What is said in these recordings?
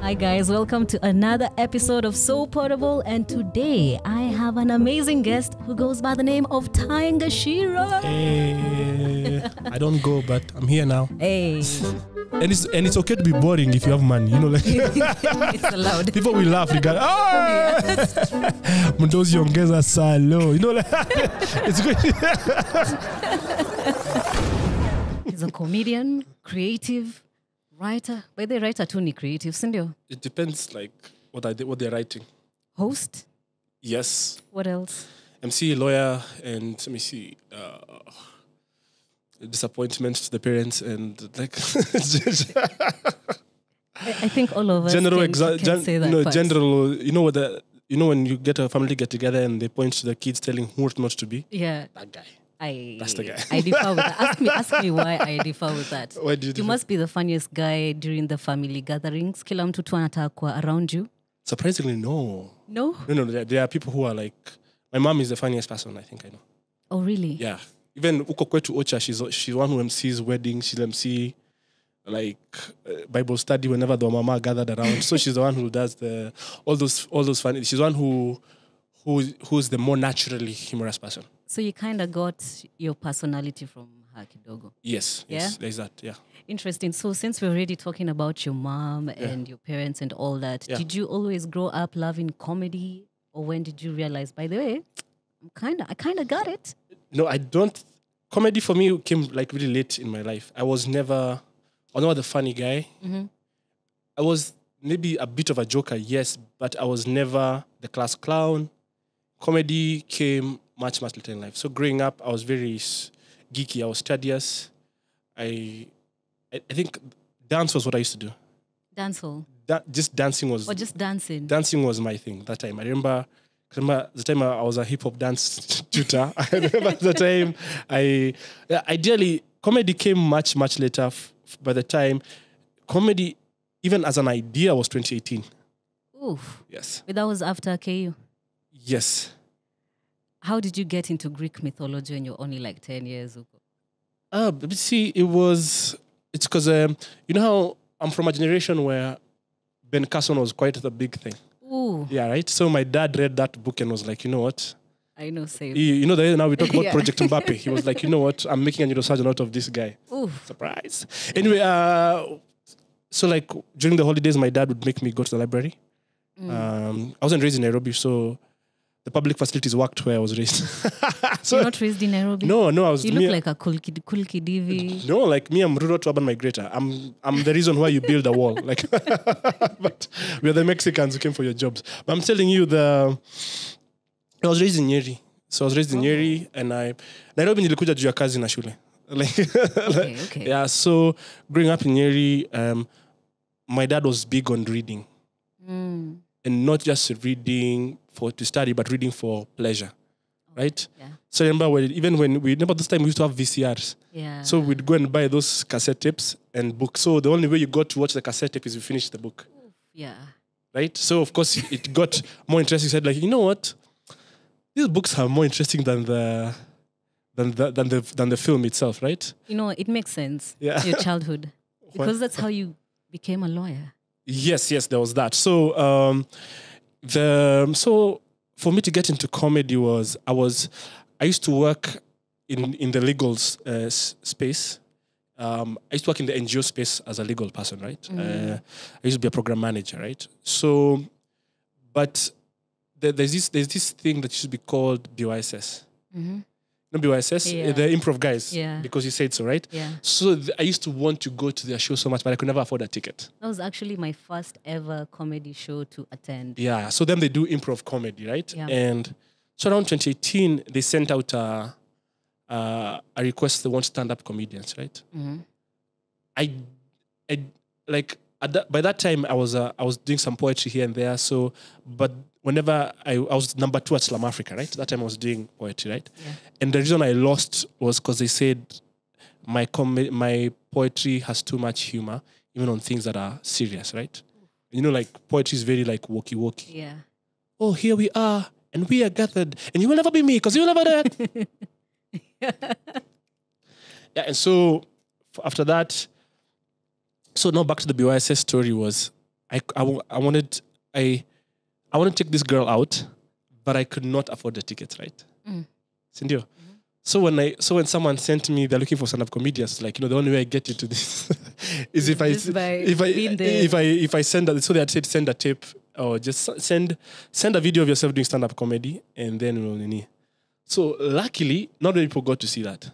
Hi guys, welcome to another episode of So Poddable, and today I have an amazing guest who goes by the name of Ngachira. Hey, I don't go, but I'm here now. Hey. And it's okay to be boring if you have money, you know, like It's allowed. people will laugh. You go, oh, Mdozi ongeza salo, you know, like it's good. He's a comedian, creative, writer. By the writer too, ni creative, sindio? It depends, like what they're writing. Host? Yes. What else? MC, lawyer, and let me see. Disappointment to the parents and like I think all of us general can say that. no, part. general. You know when you get a family get together and they point to the kids telling who not to be. Yeah. That guy. That's the guy. I differ with that. Ask me why I differ with that. Why do you must be the funniest guy during the family gatherings. Kila mtu tu anataka kuwa around you. Surprisingly, no. No? No. There are people who are like, my mom is the funniest person I think I know. Oh, really? Yeah. Even uko kwetu Ocha, she's one who MCs weddings. She'll MC like Bible study whenever the mama gathered around. So she's the one who does all those funny. She's the one who's the more naturally humorous person. So you kind of got your personality from her kidogo. Yes, Yeah? there's that. Yeah. Interesting. So since we're already talking about your mom and your parents and all that, did you always grow up loving comedy, or when did you realize, by the way, I kind of got it? No, I don't. Comedy for me came like really late in my life. I was never the funny guy. Mm-hmm. I was maybe a bit of a joker, yes, but I was never the class clown. Comedy came much later in life. So growing up, I was very geeky. I was studious. I think dance was what I used to do. Dance hall? Just dancing was... Or just dancing? Dancing was my thing that time. I remember the time I was a hip-hop dance tutor. I remember the time ideally, comedy came much later. By the time, comedy, even as an idea, was 2018. Oof. Yes. But that was after KU? Yes. How did you get into Greek mythology when you're only like 10 years old? See, it's because, you know how I'm from a generation where Ben Carson was quite the big thing. Ooh. Yeah, right? So my dad read that book and was like, you know what? I know, same. Now we talk about Project Mbappe. He was like, you know what? I'm making a neurosurgeon out of this guy. Ooh. Surprise. Anyway, so like during the holidays, my dad would make me go to the library. I wasn't raised in Nairobi, so the public facilities worked where I was raised. So, you're not raised in Nairobi? No, I was... You look like a cool kidivi. No, like me, I'm rural to urban migrator. I'm the reason why you build a wall. Like, but we are the Mexicans who came for your jobs. But I'm telling you, I was raised in Nyeri. So I was raised in Nyeri, and Nairobi nilikuja juu ya kazi na shule. Okay. Yeah, so growing up in Nyeri, my dad was big on reading. And not just reading to study, but reading for pleasure. Right? Yeah. So I remember this time we used to have VCRs. Yeah. So we'd go and buy those cassette tapes and books. So the only way you got to watch the cassette tape is you finish the book. Yeah. Right? So of course it got more interesting. Said like, you know what? These books are more interesting than the film itself, right? You know, it makes sense. Yeah. Your childhood. Because that's how you became a lawyer. Yes, there was that. So so for me to get into comedy I used to work in the legal space. I used to work in the NGO space as a legal person, right? I used to be a program manager, right? So, but there's this thing that used to be called BYSS. Mm-hmm. No BYSS, the improv guys, because you said so, right? Yeah. So I used to want to go to their show so much, but I could never afford a ticket. That was actually my first ever comedy show to attend. Yeah, so then they do improv comedy, right? Yeah. And so around 2018, they sent out a request. They want stand-up comedians, right? Mm-hmm. By that time I was doing some poetry here and there. So, but whenever I was number 2 at Slam Africa, right? That time I was doing poetry, right? Yeah. And the reason I lost was because they said my poetry has too much humor, even on things that are serious, right? You know, like poetry is very like walkie-walkie. Yeah. Oh, here we are, and we are gathered, and you will never be me because you will never that. Yeah, and so after that, so now back to the BYSS story was I wanted to take this girl out, but I could not afford the tickets, right? Sindio? So when someone sent me, they're looking for stand-up comedians, like, the only way I get into this is if I send that. So they had said send a tape or just send a video of yourself doing stand-up comedy, and then we'll. So luckily, not many people got to see that.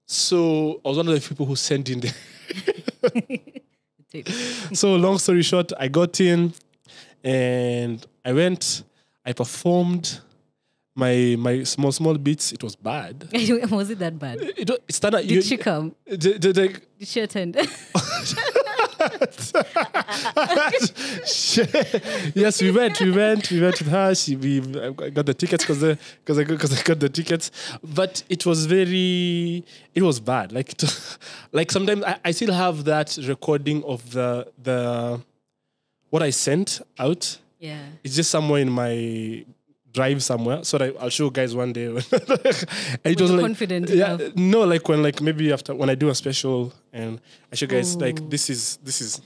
So I was one of the people who sent in the So long story short, I got in and I went, I performed my small bits. It was bad. Was it that bad? Did she come? Did she attend? Yes, we went with her. I got the tickets because I got the tickets, but it was bad. Like sometimes I still have that recording of the what I sent out. Yeah, it's just somewhere in my drive somewhere, so that I'll show you guys one day. And it was confident enough. No, like maybe after when I do a special and I show you guys like this is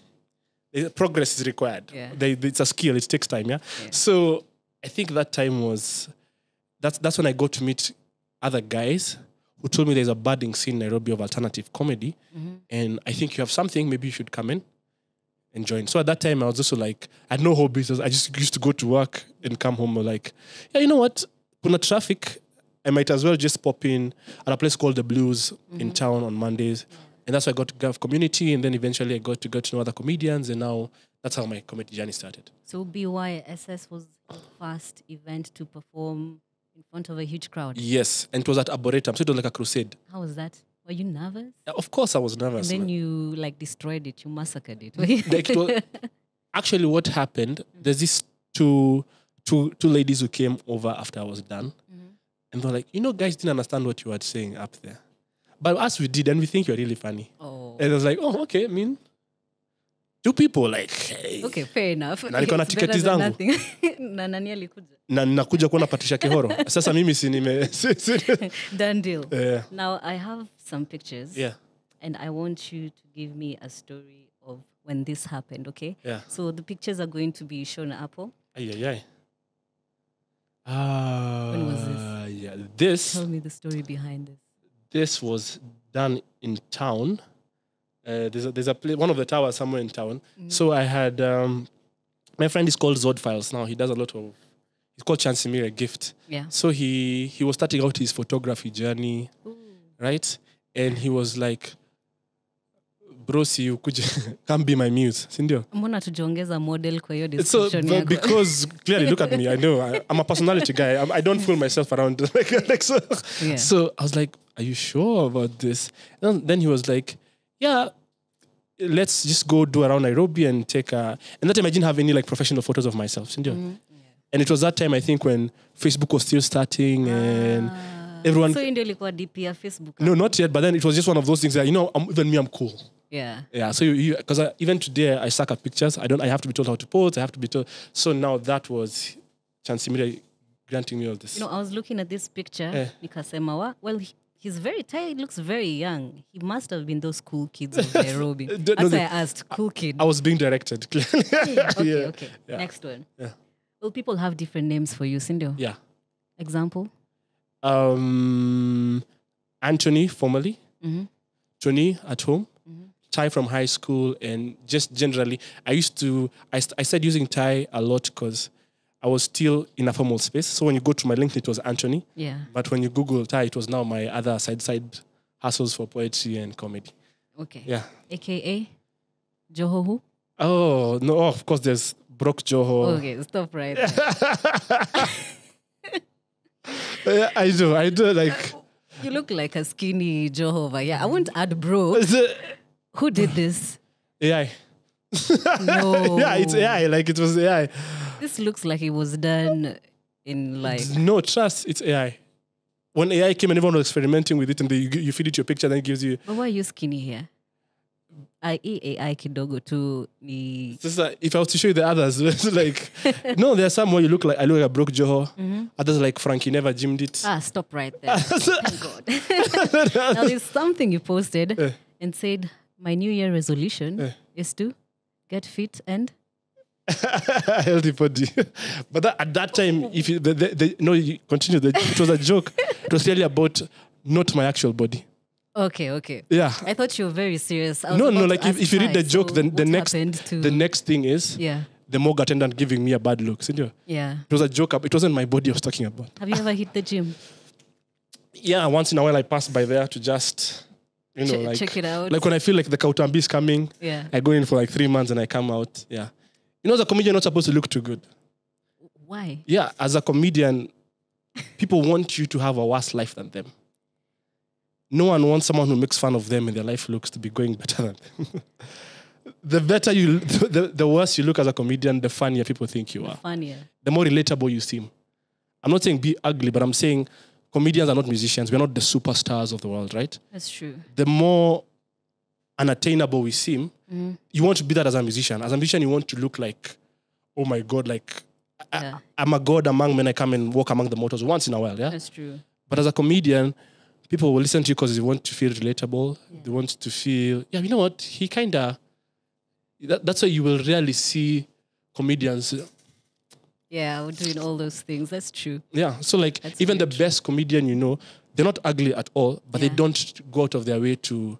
progress is required. Yeah. It's a skill. It takes time. Yeah. So I think that time was that's when I got to meet other guys who told me there's a budding scene in Nairobi of alternative comedy, and I think you have something. Maybe you should come in and join. So at that time, I was also like, I had no hobbies. I just used to go to work and come home. Like, yeah, you know what? Kuna traffic, I might as well just pop in at a place called The Blues in town on Mondays. And that's why I got to Gulf Community. And then eventually I got to know other comedians. And now that's how my comedy journey started. So BYSS was the first event to perform in front of a huge crowd? Yes. And it was at Arboretum. So it was like a crusade. How was that? Were you nervous? Of course I was nervous. And then you destroyed it. You massacred it. Actually, what happened, there's these two ladies who came over after I was done. And they're like, guys didn't understand what you were saying up there. But us, we did, and we think you're really funny. Oh. And I was like, oh, okay, two people, like... Hey. Okay, fair enough. Na niko na tiketi zangu. Na nani alikuja? Na nakuja kuona Patricia Kihoro. Sasa mimi si nime... Done deal. Yeah. Now, I have some pictures. Yeah. And I want you to give me a story of when this happened, okay? Yeah. So the pictures are going to be shown up. Ay. When was this? Yeah, Tell me the story behind this. This was done in town. There's a place, one of the towers somewhere in town. So I had my friend is called Zod Files now. He does a lot of. He's called Chansimir Gift. Yeah. So he was starting out his photography journey, right? And he was like, "Bro, si ukuje, come be my muse." Sindio? Mbona tujiongeza model kwa hiyo description yako? Because clearly, look at me. I know I'm a personality guy. I don't fool myself around like so. Yeah. So I was like, "Are you sure about this?" And then he was like, "Yeah, let's just go do around Nairobi and take a." And that time I didn't have any professional photos of myself. Sindio? And it was that time I think when Facebook was still starting and everyone. So ndio ilikuwa DP ya Facebook? No, not yet. But then it was just one of those things that even me, I'm cool. Yeah. Yeah. So because even today I suck at pictures. I have to be told how to pose. I have to be told. So now that was Chansimira granting me all this. I was looking at this picture. Nikasema, well, he's very tired. He looks very young. He must have been those cool kids of Nairobi. That's why I asked, cool kid. I was being directed. Okay. Yeah. Next one. Yeah. Well, people have different names for you, Sindio. Yeah. Example? Anthony, formerly. Tony at home. Ty from high school, and just generally, I started using Ty a lot because I was still in a formal space. So when you go to my LinkedIn, it was Anthony. Yeah. But when you Google Ty, it was now my other side hustles for poetry and comedy. Okay. Yeah. AKA Jojo who? Oh, no, of course there's Brock Jojo. Okay, stop right there. I do like... You look like a skinny Jojo. Yeah, I won't add bro. Who did this? AI. No. Yeah, it's AI. It was AI. This looks like it was done in No, trust, it's AI. When AI came and everyone was experimenting with it and you feed it your picture, then it gives you... But why are you skinny here? AI kidogo tu ni... If I was to show you the others, no, there are some where I look like a broke Joho. Others like Frankie never gymmed it. Stop right there. Thank God. Now there's something you posted and said, my New Year resolution is to get fit and a healthy body. But at that time, if you, you continue. It was a joke. It was really about not my actual body. Okay. Yeah. I thought you were very serious. No. Like if you read the joke, then the next thing is the morgue attendant giving me a bad look. Yeah. It was a joke. It wasn't my body I was talking about. Have you ever hit the gym? Yeah, once in a while I pass by there to just, check it out. Like when I feel like the Kautambi is coming, I go in for like 3 months and I come out. Yeah. As a comedian, you're not supposed to look too good. Why? Yeah, as a comedian, people want you to have a worse life than them. No one wants someone who makes fun of them and their life looks to be going better than them. The worse you look as a comedian, the funnier people think you are. The more relatable you seem. I'm not saying be ugly, but I'm saying comedians are not musicians. We're not the superstars of the world, right? That's true. The more unattainable we seem, you want to be that as a musician. As a musician, you want to look like, oh my God, like I'm a god among men. I come and walk among the mortals once in a while, yeah? That's true. But as a comedian, people will listen to you because they want to feel relatable. Yeah. They want to feel, you know what? He kind of... That's why you will rarely see comedians... Yeah, we're doing all those things. That's true. Yeah, so like that's even the best comedian, they're not ugly at all, but they don't go out of their way to...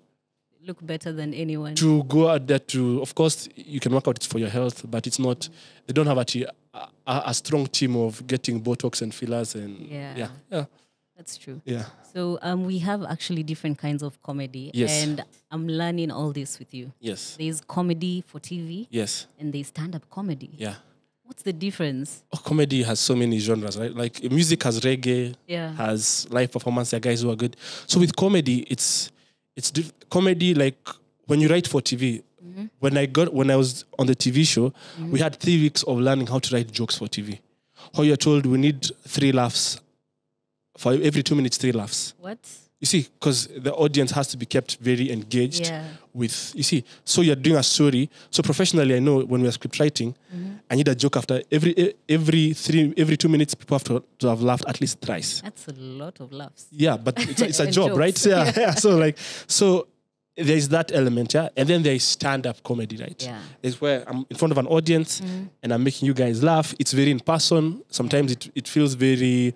look better than anyone. To go out there to... Of course, you can work out for your health, but it's not... They don't have a strong team of getting Botox and fillers and... Yeah. That's true. Yeah. So we have actually different kinds of comedy. Yes. And I'm learning all this with you. Yes. There's comedy for TV. Yes. And there's stand-up comedy. Yeah. What's the difference? Comedy has so many genres, right? Like music has reggae, has live performance. There are guys who are good. So with comedy, it's comedy. Like when you write for TV, when I was on the TV show, we had 3 weeks of learning how to write jokes for TV. How you're told we need 3 laughs for every 2 minutes, 3 laughs. What? You see, because the audience has to be kept very engaged with, you see, so you're doing a story. So professionally, I know when we're script writing, I need a joke after every 2 minutes, people have to have laughed at least thrice. That's a lot of laughs. Yeah, but it's a job, jokes. Right? Yeah. So there's that element, yeah? And then there's stand-up comedy, right? Yeah. It's where I'm in front of an audience and I'm making you guys laugh. It's very in person. Sometimes it feels very...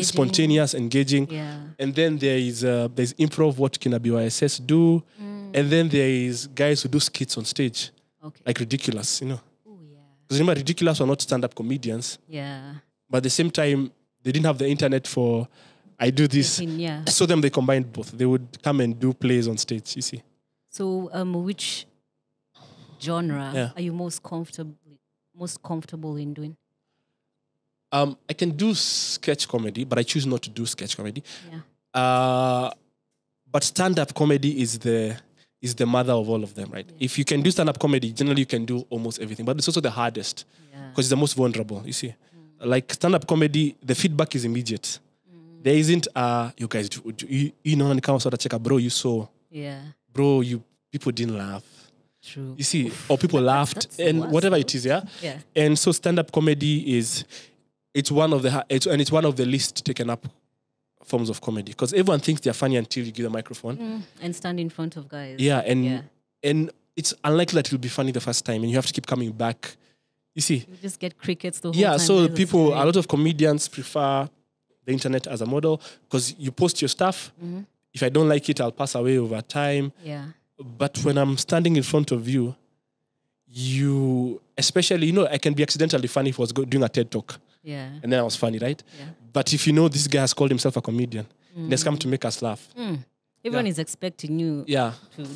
spontaneous, engaging. Yeah. And then there's improv, what can a BYSS do? And then there is guys who do skits on stage. Okay. Like Ridiculous, Oh, yeah. Because remember, Ridiculous were not stand-up comedians. Yeah. But at the same time, they didn't have the internet for, I do this. So them, they combined both. They would come and do plays on stage, you see. So which genre are you most comfortable in doing? I can do sketch comedy, but I choose not to do sketch comedy. Yeah. But stand-up comedy is the mother of all of them, right? Yeah. If you can do stand-up comedy, generally you can do almost everything. But it's also the hardest because it's the most vulnerable, you see. Like stand-up comedy, the feedback is immediate. There isn't, you guys, you know, when it comes to check, bro, you saw. Yeah. Bro, people didn't laugh. True. You see, or people laughed and whatever it is, yeah? Yeah. And so stand-up comedy it's one of the least taken up forms of comedy because everyone thinks they're funny until you give the microphone and stand in front of guys. Yeah, and it's unlikely that it'll be funny the first time, and you have to keep coming back. You see, you just get crickets the whole time. Yeah, so a lot of comedians prefer the internet as a model because you post your stuff. If I don't like it, I'll pass away over time. Yeah. But when I'm standing in front of you, especially, I can be accidentally funny if I was doing a TED Talk. Yeah. And then I was funny, right? Yeah. But if this guy has called himself a comedian, he's come to make us laugh. Everyone is expecting you to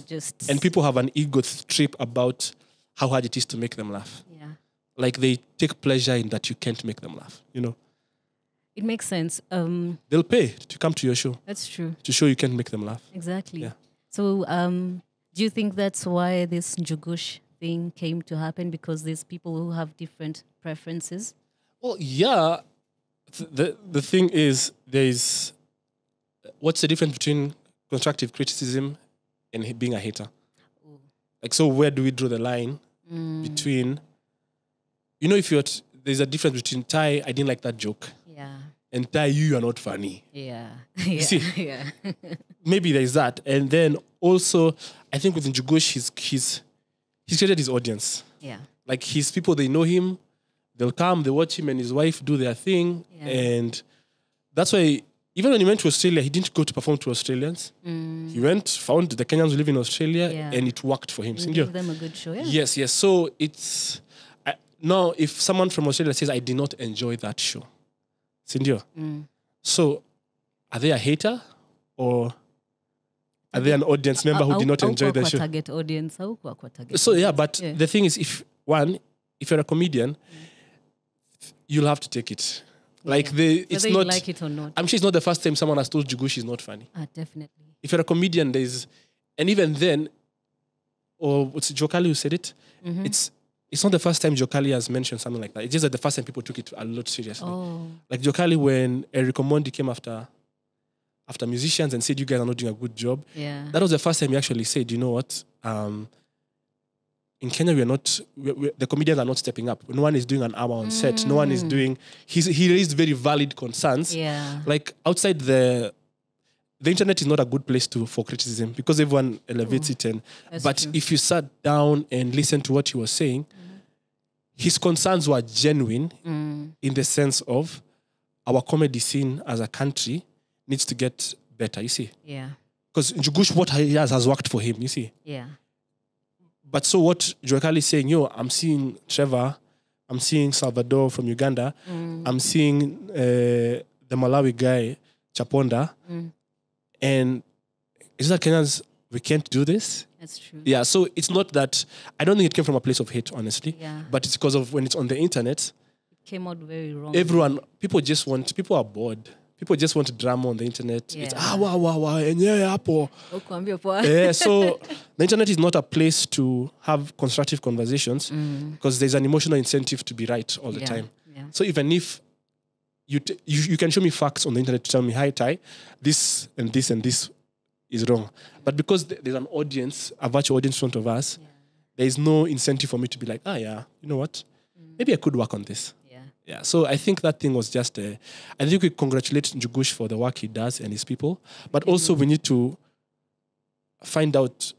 just... And people have an ego trip about how hard it is to make them laugh. Yeah. Like they take pleasure in that you can't make them laugh, It makes sense. They'll pay to come to your show. That's true. To show you can make them laugh. Exactly. Yeah. So do you think that's why this Njugush thing came to happen? Because there's people who have different preferences? Well, yeah. The thing is, what's the difference between constructive criticism and being a hater? Ooh. Like, so where do we draw the line between, if there's a difference between Ty, I didn't like that joke. Yeah. And Ty, you are not funny. Yeah. You see? Yeah. Maybe there's that. And then also, I think with Njugush, he's created his audience. Yeah. Like his people, they know him. They'll come, they watch him and his wife do their thing. Yeah. And that's why even when he went to Australia, he didn't go to perform to Australians. He went, found the Kenyans who live in Australia, and it worked for him. And gave them a good show, yeah. Yes. So it's... now, if someone from Australia says, I did not enjoy that show, Sindio, so are they a hater or are they an audience member who did not enjoy the show? Target audience. So yeah, but the thing is, if you're a comedian, you'll have to take it. Like it's whether not you like it or not. I'm sure it's not the first time someone has told Jugu she's not funny. Definitely. If you're a comedian, and even then, or it's Jokali who said it, it's not the first time Jokali has mentioned something like that. It's just that the first time people took it a lot seriously. Like Jokali, when Eric Omondi came after musicians and said, you guys are not doing a good job. Yeah. That was the first time he actually said, you know what? In Kenya, the comedians are not stepping up. No one is doing an hour on set. No one is doing... He raised very valid concerns. Yeah. Like outside the internet is not a good place for criticism because everyone elevates it. But true. If you sat down and listened to what he was saying, his concerns were genuine in the sense of our comedy scene as a country needs to get better, you see. Yeah. Because Njugush, what he has worked for him, you see. Yeah. But so what Joekali is saying, I'm seeing Trevor, I'm seeing Salvador from Uganda, I'm seeing the Malawi guy, Chaponda, and is that Kenyans, we can't do this? That's true. Yeah, so it's not that, I don't think it came from a place of hate, honestly. Yeah. But it's because of when it's on the internet. It came out very wrong. People are bored. People just want drama on the internet. Yeah. It's wow, and yeah, so the internet is not a place to have constructive conversations because there's an emotional incentive to be right all the time. Yeah. So even if you can show me facts on the internet to tell me, hi, Ty, this and this and this is wrong. But because there's an audience, a virtual audience in front of us, there is no incentive for me to be like, yeah, you know what? Maybe I could work on this. Yeah, so I think that thing was just... I think we congratulate Njugush for the work he does and his people. But also we need to find out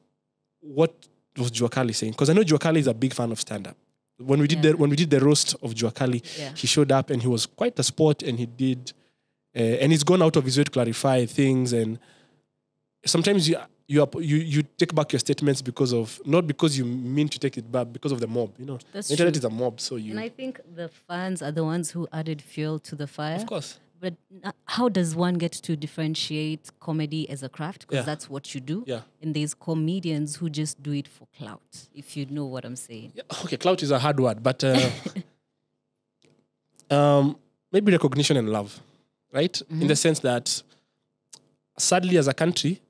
what was Juakali saying. Because I know Juakali is a big fan of stand-up. When we did the roast of Juakali, he showed up and he was quite a sport and he did... and he's gone out of his way to clarify things. And sometimes you take back your statements not because you mean to take it back, because of the mob, That's the internet true. is a mob, so And I think the fans are the ones who added fuel to the fire. Of course. But how does one get to differentiate comedy as a craft? Because that's what you do. Yeah. And there's comedians who just do it for clout, if you know what I'm saying. Yeah, okay, clout is a hard word, but maybe recognition and love, right? In the sense that, sadly, as a country,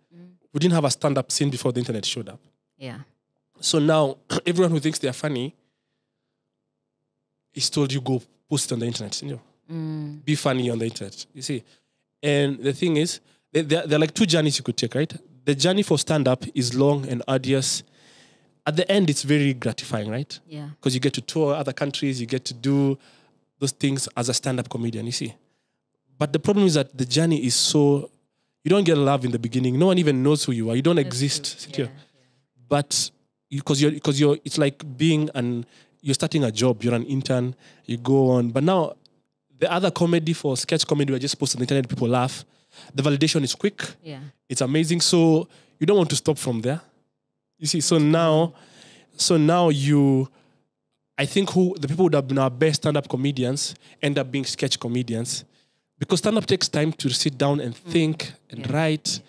we didn't have a stand-up scene before the internet showed up. Yeah. So now, everyone who thinks they're funny is told you go post it on the internet. Be funny on the internet, you see. And the thing is, there are like two journeys you could take, right? The journey for stand-up is long and arduous. At the end, it's very gratifying, right? Yeah. Because you get to tour other countries, you get to do those things as a stand-up comedian, you see. But the problem is that the journey is so... You don't get love in the beginning. No one even knows who you are. You don't exist. Yeah. But because you're, it's like you're starting a job. You're an intern. You go on. But now, the other comedy for sketch comedy, we're just posted on the internet. People laugh. The validation is quick. Yeah. It's amazing. So you don't want to stop from there. You see. So now I think the people who have been our best stand-up comedians end up being sketch comedians. Because stand-up takes time to sit down and think and write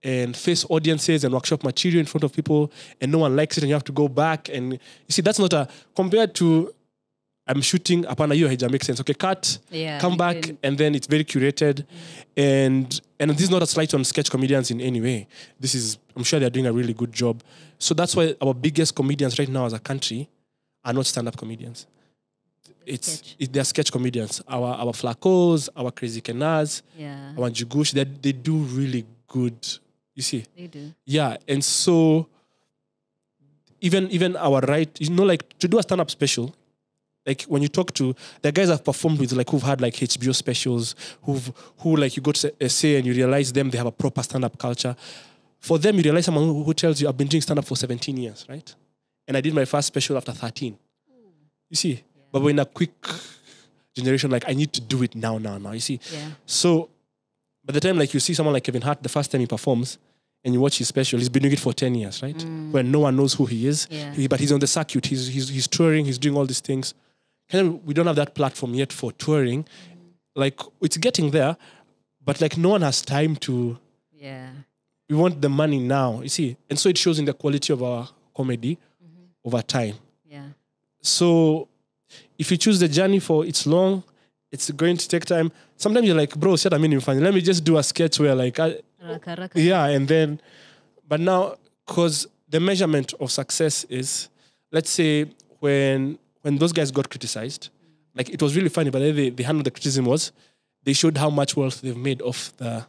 and face audiences and workshop material in front of people, and no one likes it and you have to go back. And you see, that's not compared to I'm shooting upon a year, it makes sense. Okay, cut, come back, and then it's very curated. And this is not a slight on sketch comedians in any way. I'm sure they're doing a really good job. So that's why our biggest comedians right now as a country are not stand-up comedians. They're sketch comedians. Our Flacos, our Crazy Kenas, our Jugush, they do really good. You see? They do. Yeah, and so even our like to do a stand-up special, like when you talk to the guys I've performed with, like who've had like HBO specials, who like you go to essay and you realize they have a proper stand-up culture. For them, you realize someone who tells you, I've been doing stand-up for 17 years, right? and I did my first special after 13. You see, but we're in a quick generation. Like I need to do it now. You see, so by the time like you see someone like Kevin Hart, the first time he performs, and you watch his special, he's been doing it for 10 years, right? When no one knows who he is, but he's on the circuit. He's touring. He's doing all these things. Kind of, we don't have that platform yet for touring. Like it's getting there, but like no one has time to. Yeah. We want the money now, you see, and so it shows in the quality of our comedy over time. Yeah. So if you choose the journey for it's long, it's going to take time. Sometimes you're like, bro, set a minimum fund. Let me just do a sketch where like, and then, but now, because the measurement of success is, let's say when those guys got criticized, like it was really funny, but they handled the criticism was, they showed how much wealth they've made off the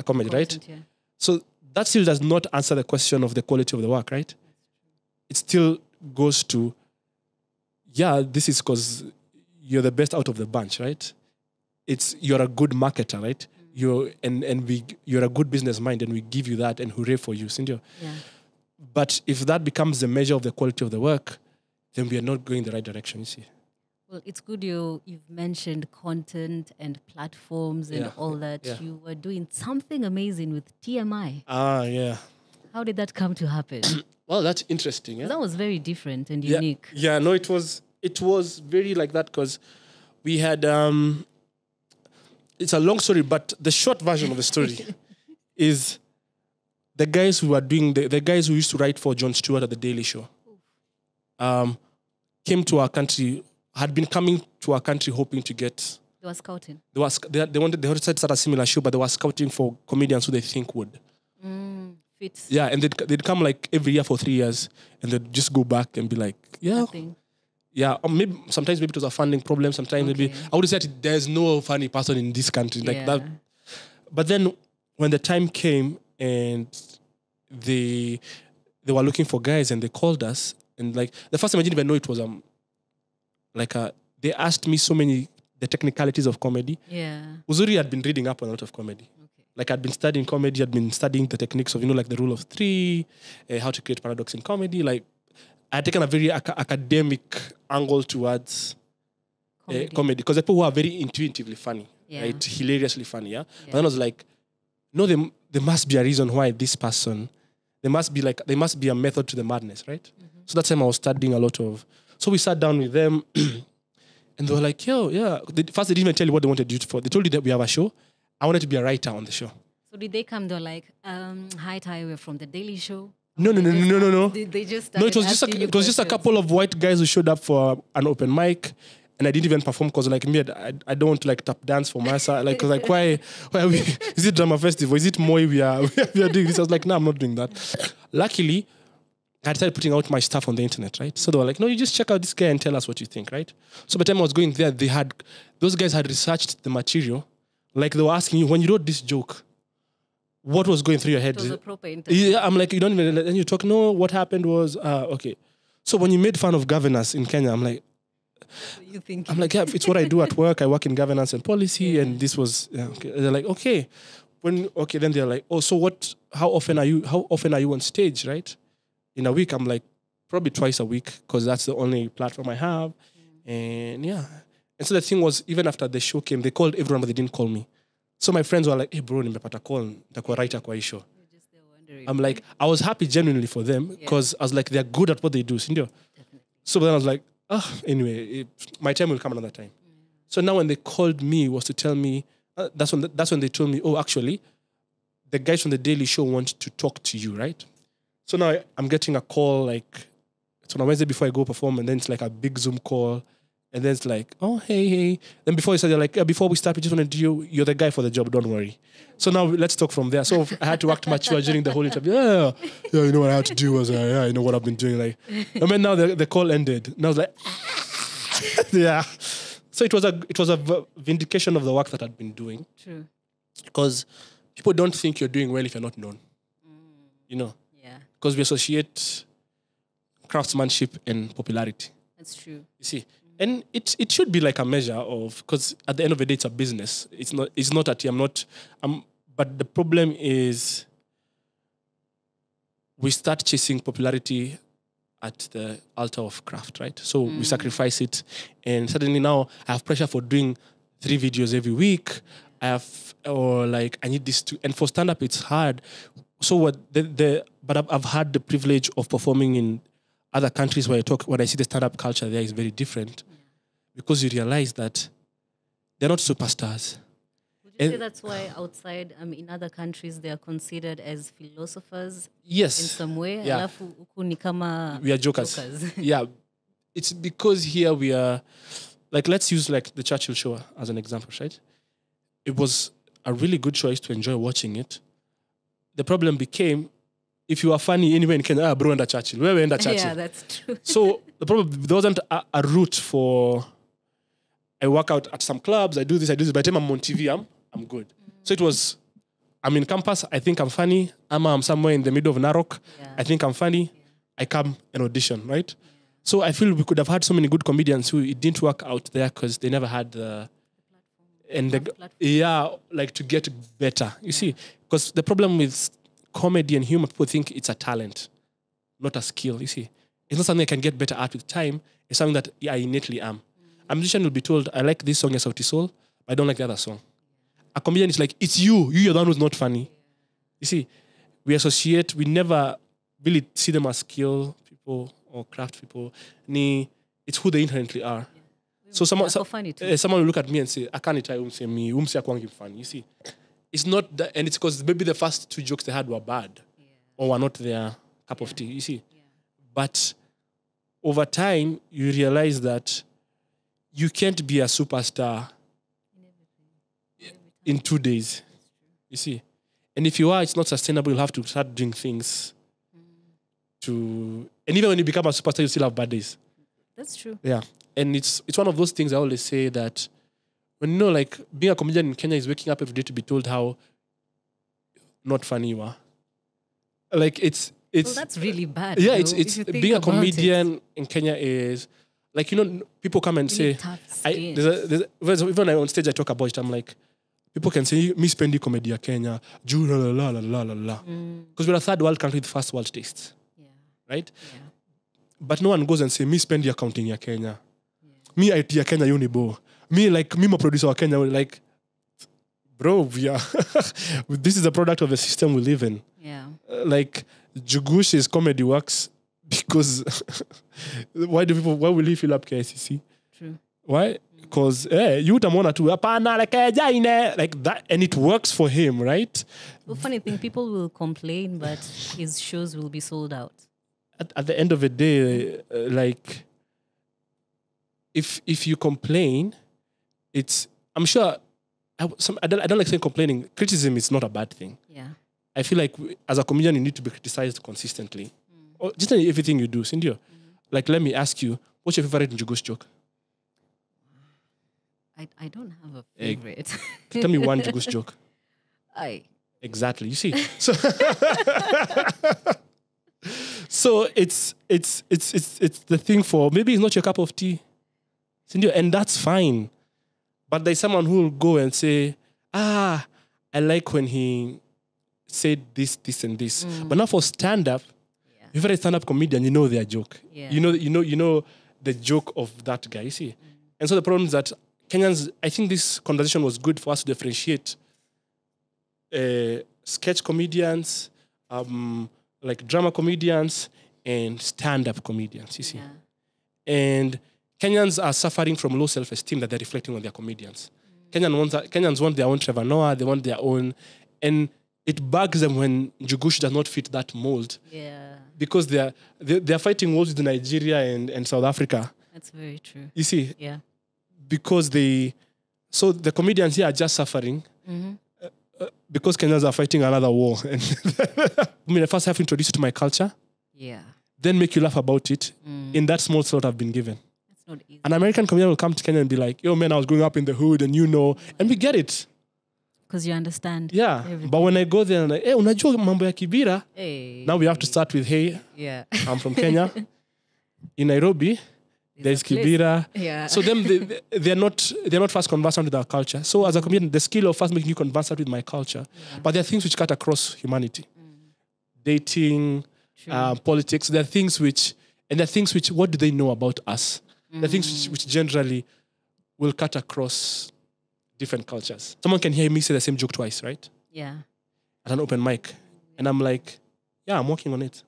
comedy, right? Yeah. So that still does not answer the question of the quality of the work, right? It still goes to, this is because you're the best out of the bunch, right? You're a good marketer, right? You're a good business mind, and we give you that and hooray for you, Cindy. Yeah. But if that becomes the measure of the quality of the work, then we are not going the right direction, you see. Well, it's good you've mentioned content and platforms and all that. Yeah. You were doing something amazing with TMI. Yeah. How did that come to happen? Well, that's interesting. Yeah? That was very different and unique. Yeah, no, it was very like that because we had, it's a long story, but the short version of the story is the guys who are doing, the guys who used to write for Jon Stewart at The Daily Show came to our country, had been coming to our country hoping to get... They were scouting. They wanted to start a similar show, but they were scouting for comedians who they think would. Fits. Yeah, and they'd come like every year for 3 years, and they'd just go back and be like, Nothing. Yeah, or sometimes maybe it was a funding problem. Sometimes maybe I would say there's no funny person in this country like that. But then when the time came and they were looking for guys and they called us, and like the first time I didn't even know it was they asked me the technicalities of comedy. Yeah, Uzuri had been reading up on a lot of comedy. Like I'd been studying comedy, I'd been studying the techniques of like the rule of three, how to create paradox in comedy. Like I had taken a very academic angle towards comedy because the people who are very intuitively funny, right, hilariously funny, But then I was like, no, there must be a reason why this person. There must be a method to the madness, right? So that time I was studying a lot of. So we sat down with them, and they were like, First, they didn't even tell you what they wanted you for. They told you that we have a show. I wanted to be a writer on the show. So did they come? They're like, "Hi, Ty, we're from The Daily Show." No. They just no. It was just a couple of white guys who showed up for an open mic, and I didn't even perform because like me, I don't want to like tap dance for myself. Like, cause like why are we? Is it drama festival? Is it Moi? We are doing this. I was like, no, I'm not doing that. Luckily, I started putting out my stuff on the internet, right? So they were like, no, you just check out this guy and tell us what you think, right? So by the time I was going there, those guys had researched the material. Like they were asking you, when you wrote this joke, what was going through your head? It was a proper interview. Yeah, I'm like, you don't even, and you talk, no, what happened was, okay. So when you made fun of governance in Kenya, I'm like, I'm like, yeah, it's what I do at work. I work in governance and policy, and this was, okay. They're like, okay. Then they're like, oh, so how often are you on stage, right? In a week, I'm like, probably twice a week, because that's the only platform I have. And and so the thing was, even after the show came, they called everyone, but they didn't call me. So my friends were like, hey bro, nimepata call, nitakuwa writer kwa hii show. I'm like, I was happy genuinely for them, because I was like, they're good at what they do, sindio? So then I was like, anyway, my time will come another time. So now when they called me, was to tell me, that's when they told me, oh, actually, the guys from The Daily Show want to talk to you, right? So now I'm getting a call, like, it's on a Wednesday before I go perform, and then it's like a big Zoom call, and then it's like, oh, hey. Then before you said, they're like, before we start, we just want to do you're the guy for the job, don't worry. So now let's talk from there. So I had to act mature during the whole interview. Yeah, you know what I had to do was, you know what I've been doing. Like, and then now the call ended. And I was like, yeah. So it was a vindication of the work that I'd been doing. True. Because people don't think you're doing well if you're not known. You know? Yeah. Because we associate craftsmanship and popularity. That's true. You see? And it should be like a measure of, because at the end of the day, it's a business. It's not a team. But the problem is we start chasing popularity at the altar of craft, right? So we sacrifice it, and suddenly now I have pressure for doing 3 videos every week. I need this to, and for stand-up it's hard. So but I've had the privilege of performing in other countries where when I see the stand-up culture there is very different, because you realize that they're not superstars. Would you say that's why outside, in other countries, they are considered as philosophers? Yes. In some way? Yeah. Alafu huku ni kama We are jokers. Yeah. It's because here we are, like, let's use like the Churchill show as an example, right? It was a really good choice to enjoy watching it. The problem became, if you are funny anywhere in Kenya, bro, under Churchill. Where we under Churchill? Yeah, that's true. So the problem, there wasn't a route for, I work out at some clubs, I do this. By the time I'm on TV, I'm good. So it was, I'm in campus, I think I'm funny. I'm somewhere in the middle of Narok, I think I'm funny. I come and audition, right? So I feel we could have had so many good comedians who it didn't work out there because they never had the like to get better. You see, because the problem with comedy and humor, people think it's a talent, not a skill. You see, it's not something I can get better at with time. It's something that I innately am. A musician will be told, I like this song as Sauti Sol, but I don't like the other song. A comedian is like, it's you're the one who's not funny. You see, we never really see them as skill people or craft people. It's who they inherently are. So someone will look at me and say, I can't tell me, funny. You see, it's not that, and it's because maybe the first 2 jokes they had were bad or were not their cup of tea. You see, but over time you realize that you can't be a superstar in 2 days. You see, and if you are, it's not sustainable. You'll have to start doing things and even when you become a superstar, you still have bad days. That's true. Yeah. And it's one of those things I always say that when like being a comedian in Kenya is waking up every day to be told how not funny you are. Like it's well, that's really bad. Yeah, it's being a comedian in Kenya is like, people come and say even on stage I talk about it, I'm like, people can say me spendi comedy Kenya, la la la la la. Because we're a third world country with first world tastes. Yeah. Right? Yeah. But no one goes and say me spend the accounting ya Kenya. Me IT ya Kenya unibo. Me my producer wa Kenya, like, bro, this is a product of the system we live in. Yeah. Like Jugush's comedy works because why will he fill up KCC? True. Why? Because you tamona tu hapana like that, and it works for him, right? Well, funny thing, people will complain, but his shows will be sold out. At the end of the day, like, if you complain, I'm sure, I don't like saying complaining. Criticism is not a bad thing. Yeah. I feel like as a comedian, you need to be criticized consistently. Or just in everything you do, Cindy. Like, let me ask you, what's your favorite Njugush joke? I don't have a favorite. Tell me one Njugush joke. Exactly. You see? So it's the thing for maybe it's not your cup of tea, and that's fine. But there's someone who will go and say, I like when he said this, and this. But now for stand-up, if you're a stand-up comedian, you know their joke. Yeah. You know the joke of that guy. You see, and so the problem is that Kenyans. I think this conversation was good for us to differentiate sketch comedians, like drama comedians and stand-up comedians, you see. Yeah. And Kenyans are suffering from low self-esteem that they're reflecting on their comedians. Kenyans want their own Trevor Noah, they want their own, and it bugs them when Njugush does not fit that mold. Yeah. Because they're fighting wars with Nigeria and South Africa. That's very true. You see? Yeah. Because so the comedians here are just suffering. Mm-hmm. Because Kenyans are fighting another war. I first have to introduce you to my culture. Yeah. Then make you laugh about it in that small slot I've been given. It's not easy. An American comedian will come to Kenya and be like, yo, man, I was growing up in the hood and and we get it. Because you understand. Yeah. Everything. But when I go there and like, hey, unajua mambo ya Kibira. Hey. Now we have to start with, hey, yeah. I'm from Kenya. In Nairobi, there's Kibira. Yeah. So they're not first conversant with our culture. So as a comedian, the skill of first making you conversant with my culture. Yeah. But there are things which cut across humanity. Dating, politics. There are things which And there are things which, what do they know about us? There are things which generally will cut across different cultures. Someone can hear me say the same joke twice, right? Yeah. At an open mic. And I'm like, yeah, I'm working on it.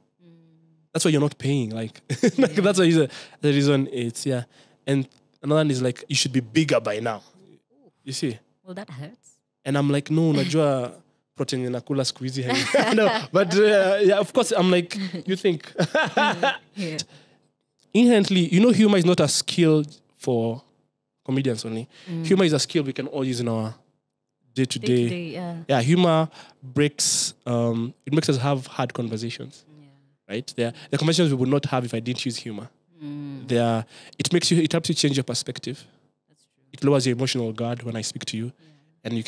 That's why you're not paying. Like, that's why the reason it's, yeah. And another one is like, you should be bigger by now. You see? Well, that hurts. And I'm like, no, najua protein inakula squeezy. No, but yeah, of course, I'm like, you think. Yeah. Inherently, you know, humor is not a skill for comedians only. Humor is a skill we can all use in our day-to-day. Yeah. Yeah, humor breaks, it makes us have hard conversations. Right? There are conversations we would not have if I didn't use humor. It helps you change your perspective. That's true. It lowers your emotional guard when I speak to you. And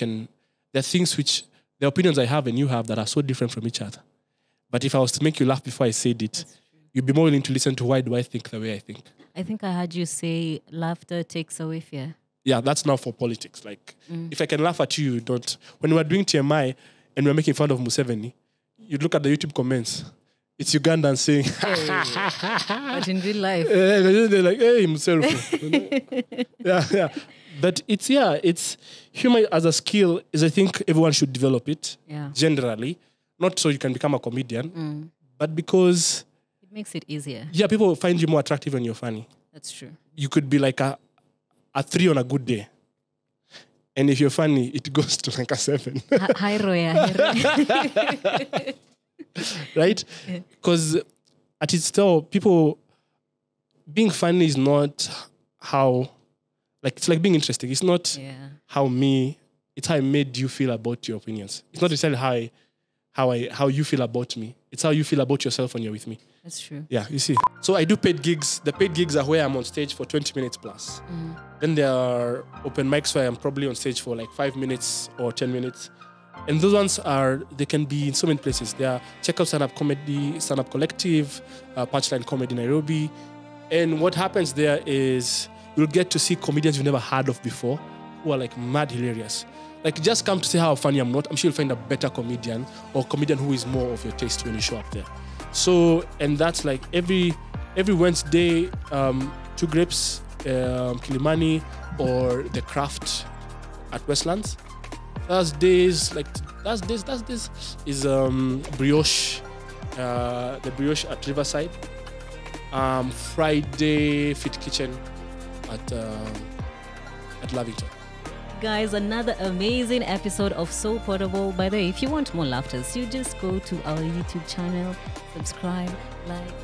there are things which, the opinions I have and you have that are so different from each other. But if I was to make you laugh before I said it, you'd be more willing to listen to why do I think the way I think. I think I heard you say laughter takes away fear. Yeah, that's now for politics. Like, if I can laugh at you, don't. When we were doing TMI and we were making fun of Museveni, you'd look at the YouTube comments. It's Ugandan saying, But in real life. They're like, hey, Museveni. Yeah. But it's humor as a skill is, I think everyone should develop it. Yeah. Generally. Not so you can become a comedian, but because it makes it easier. Yeah, people will find you more attractive when you're funny. That's true. You could be like a 3 on a good day. And if you're funny, it goes to like a 7. Hi, Roya. Right? Because at its core, people being funny is not how, like, it's like being interesting. It's not it's how I made you feel about your opinions. It's not necessarily how you feel about me. It's how you feel about yourself when you're with me. That's true. Yeah, you see. So I do paid gigs. The paid gigs are where I'm on stage for 20 minutes plus. Then there are open mics where I'm probably on stage for like 5 minutes or 10 minutes. And those ones they can be in so many places. Check out Stand-Up Comedy, Stand-Up Collective, Punchline Comedy Nairobi. And what happens there is you'll get to see comedians you've never heard of before who are like mad hilarious. Like, just come to see how funny I'm not. I'm sure you'll find a better comedian or comedian who is more of your taste when you show up there. So, and that's like every Wednesday, 2 Grapes, Kilimani, or The Craft at Westlands. Thursdays is Brioche, the Brioche at Riverside. Friday, Fit Kitchen at Lavington. Guys, another amazing episode of So Poddable. By the way, if you want more laughters, you just go to our YouTube channel, subscribe, like,